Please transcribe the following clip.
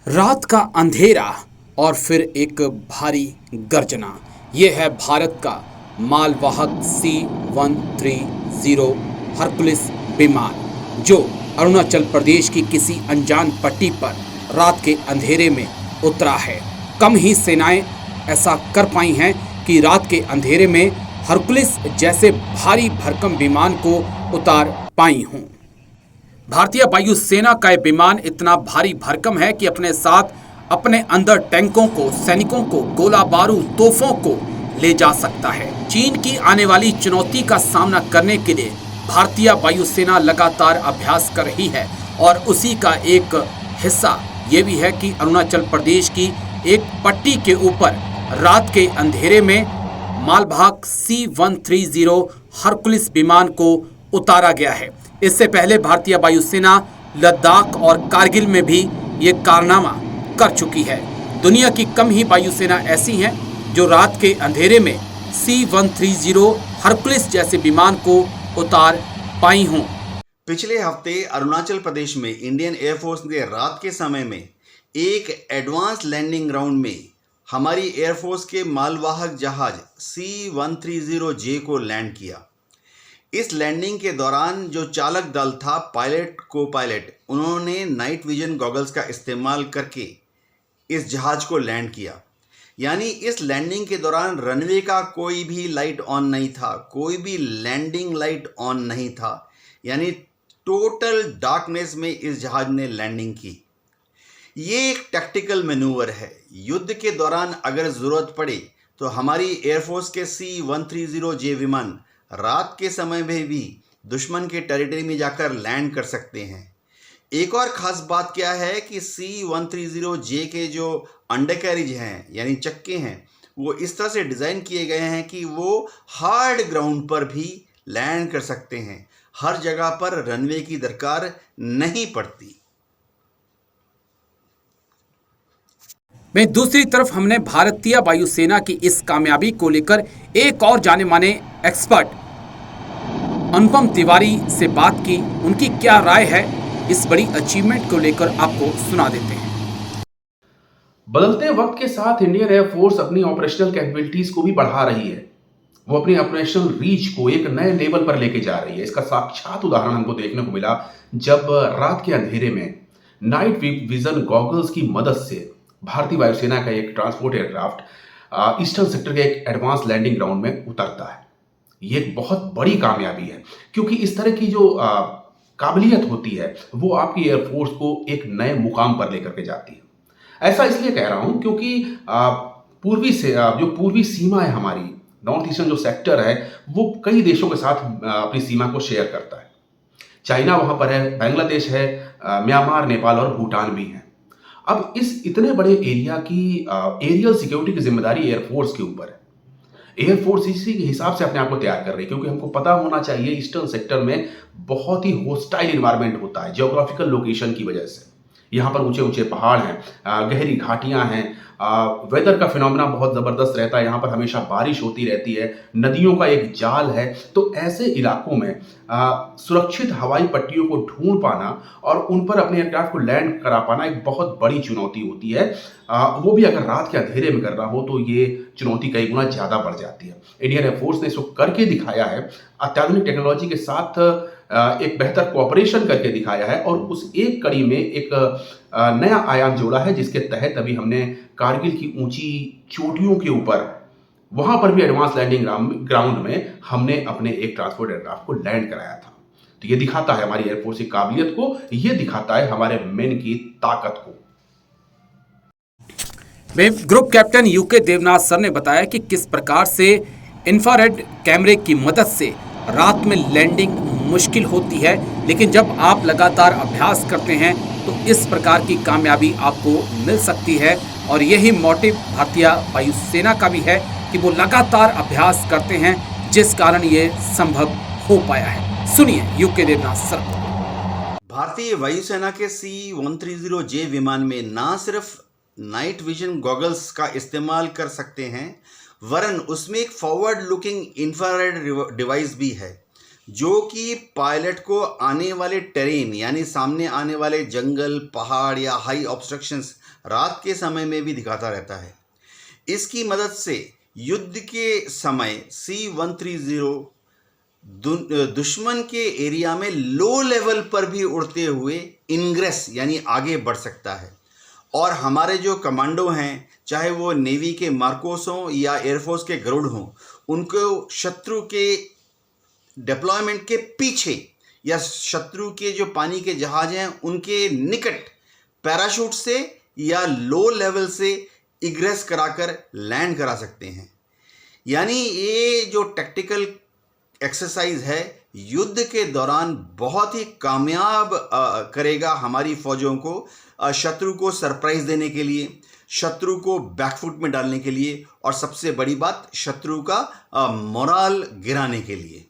रात का अंधेरा और फिर एक भारी गर्जना। ये है भारत का मालवाहक C-130 हरकुलिस विमान जो अरुणाचल प्रदेश की किसी अनजान पट्टी पर रात के अंधेरे में उतरा है। कम ही सेनाएं ऐसा कर पाई हैं कि रात के अंधेरे में हरकुलिस जैसे भारी भरकम विमान को उतार पाई हों। भारतीय वायुसेना का यह विमान इतना भारी भरकम है कि अपने साथ अपने अंदर टैंकों को, सैनिकों को, गोला बारूद, तोपों को ले जा सकता है। चीन की आने वाली चुनौती का सामना करने के लिए भारतीय वायुसेना लगातार अभ्यास कर रही है और उसी का एक हिस्सा ये भी है कि अरुणाचल प्रदेश की एक पट्टी के ऊपर रात के अंधेरे में मालवाहक C-130 हरकुलिस विमान को उतारा गया है। इससे पहले भारतीय वायुसेना लद्दाख और कारगिल में भी ये कारनामा कर चुकी है। दुनिया की कम ही वायुसेना ऐसी हैं जो रात के अंधेरे में C-130 हरकुलिस जैसे विमान को उतार पाई हों। पिछले हफ्ते अरुणाचल प्रदेश में इंडियन एयरफोर्स ने रात के समय में एक एडवांस लैंडिंग ग्राउंड में हमारी एयरफोर्स के मालवाहक जहाज C-130J को लैंड किया। इस लैंडिंग के दौरान जो चालक दल था, पायलट, को पायलट, उन्होंने नाइट विजन गॉगल्स का इस्तेमाल करके इस जहाज को लैंड किया। यानी इस लैंडिंग के दौरान रनवे का कोई भी लाइट ऑन नहीं था, कोई भी लैंडिंग लाइट ऑन नहीं था। यानी टोटल डार्कनेस में इस जहाज ने लैंडिंग की। ये एक टैक्टिकल मैनूवर है। युद्ध के दौरान अगर ज़रूरत पड़े तो हमारी एयरफोर्स के C-130J विमान रात के समय में भी दुश्मन के टेरिटरी में जाकर लैंड कर सकते हैं। एक और ख़ास बात क्या है कि C-130J के जो अंडरकैरिज हैं यानी चक्के हैं, वो इस तरह से डिज़ाइन किए गए हैं कि वो हार्ड ग्राउंड पर भी लैंड कर सकते हैं। हर जगह पर रनवे की दरकार नहीं पड़ती। में दूसरी तरफ हमने भारतीय वायुसेना की इस कामयाबी को लेकर एक और जाने माने एक्सपर्ट अनुपम तिवारी से बात की। उनकी क्या राय है इस बड़ी अचीवमेंट को लेकर आपको सुना देते हैं। बदलते वक्त के साथ इंडियन एयरफोर्स अपनी ऑपरेशनल कैपेबिलिटीज को भी बढ़ा रही है। वो अपनी ऑपरेशनल रीच को एक नए लेवल पर लेके जा रही है। इसका साक्षात उदाहरण हमको देखने को मिला जब रात के अंधेरे में नाइट विजन गॉगल्स की मदद से भारतीय वायुसेना का एक ट्रांसपोर्ट एयरक्राफ्ट ईस्टर्न सेक्टर के एक एडवांस लैंडिंग ग्राउंड में उतरता है। ये एक बहुत बड़ी कामयाबी है क्योंकि इस तरह की जो काबिलियत होती है वो आपकी एयरफोर्स को एक नए मुकाम पर लेकर के जाती है। ऐसा इसलिए कह रहा हूं क्योंकि जो पूर्वी सीमा है हमारी, नॉर्थ ईस्टर्न जो सेक्टर है, वो कई देशों के साथ अपनी सीमा को शेयर करता है। चाइना वहां पर है, बांग्लादेश है, म्यांमार, नेपाल और भूटान भी है। अब इस इतने बड़े एरिया की एरियल सिक्योरिटी की जिम्मेदारी एयरफोर्स के ऊपर है। एयरफोर्स इसी के हिसाब से अपने आप को तैयार कर रही है क्योंकि हमको पता होना चाहिए ईस्टर्न सेक्टर में बहुत ही होस्टाइल इन्वायरमेंट होता है जियोग्राफिकल लोकेशन की वजह से। यहाँ पर ऊंचे ऊंचे पहाड़ हैं, गहरी घाटियाँ हैं, वेदर का फिनोमेना बहुत ज़बरदस्त रहता है। यहाँ पर हमेशा बारिश होती रहती है, नदियों का एक जाल है। तो ऐसे इलाकों में सुरक्षित हवाई पट्टियों को ढूंढ पाना और उन पर अपने एयरक्राफ्ट को लैंड करा पाना एक बहुत बड़ी चुनौती होती है। वो भी अगर रात के अंधेरे में करना हो तो ये चुनौती कई गुना ज़्यादा बढ़ जाती है। इंडियन एयरफोर्स ने इसको करके दिखाया है, अत्याधुनिक टेक्नोलॉजी के साथ एक बेहतर कोऑपरेशन करके दिखाया है और उस एक कड़ी में एक नया आयाम जोड़ा है जिसके तहत अभी हमने कारगिल की ऊंची चोटियों के ऊपर, वहां पर भी एडवांस लैंडिंग ग्राउंड में हमने अपने एक ट्रांसपोर्ट एयरक्राफ्ट को लैंड कराया था। तो ये दिखाता है हमारी एयरफोर्स की काबिलियत को, ये दिखाता है हमारे मेन की ताकत को। Group captain UK Devnath sir ने बताया कि किस प्रकार से इंफ्रारेड कैमरे की मदद से रात में लैंडिंग मुश्किल होती है, लेकिन जब आप लगातार अभ्यास करते हैं तो इस प्रकार की कामयाबी आपको मिल सकती है। और यही मोटिव भारतीय वायुसेना का भी है कि वो लगातार अभ्यास करते हैं, जिस कारण ये संभव हो पाया है। सुनिए यूके देवनाथ सर। भारतीय वायुसेना के C-130J विमान में ना सिर्फ नाइट विजन गॉगल्स का इस्तेमाल कर सकते हैं, वरन उसमें एक फॉरवर्ड लुकिंग इंफ्रारेड डिवाइस भी है। जो कि पायलट को आने वाले टेरेन यानी सामने आने वाले जंगल, पहाड़ या हाई ऑब्स्ट्रक्शंस रात के समय में भी दिखाता रहता है। इसकी मदद से युद्ध के समय C-130 दुश्मन के एरिया में लो लेवल पर भी उड़ते हुए इनग्रेस यानी आगे बढ़ सकता है। और हमारे जो कमांडो हैं, चाहे वो नेवी के मार्कोस हों या एयरफोर्स के गरुड़ हों, उनको शत्रु के डिप्लॉयमेंट के पीछे या शत्रु के जो पानी के जहाज हैं उनके निकट पैराशूट से या लो लेवल से इग्रेस कराकर लैंड करा सकते हैं। यानी ये जो टैक्टिकल एक्सरसाइज है युद्ध के दौरान बहुत ही कामयाब करेगा हमारी फौजों को शत्रु को सरप्राइज देने के लिए, शत्रु को बैकफुट में डालने के लिए और सबसे बड़ी बात शत्रु का मोराल गिराने के लिए।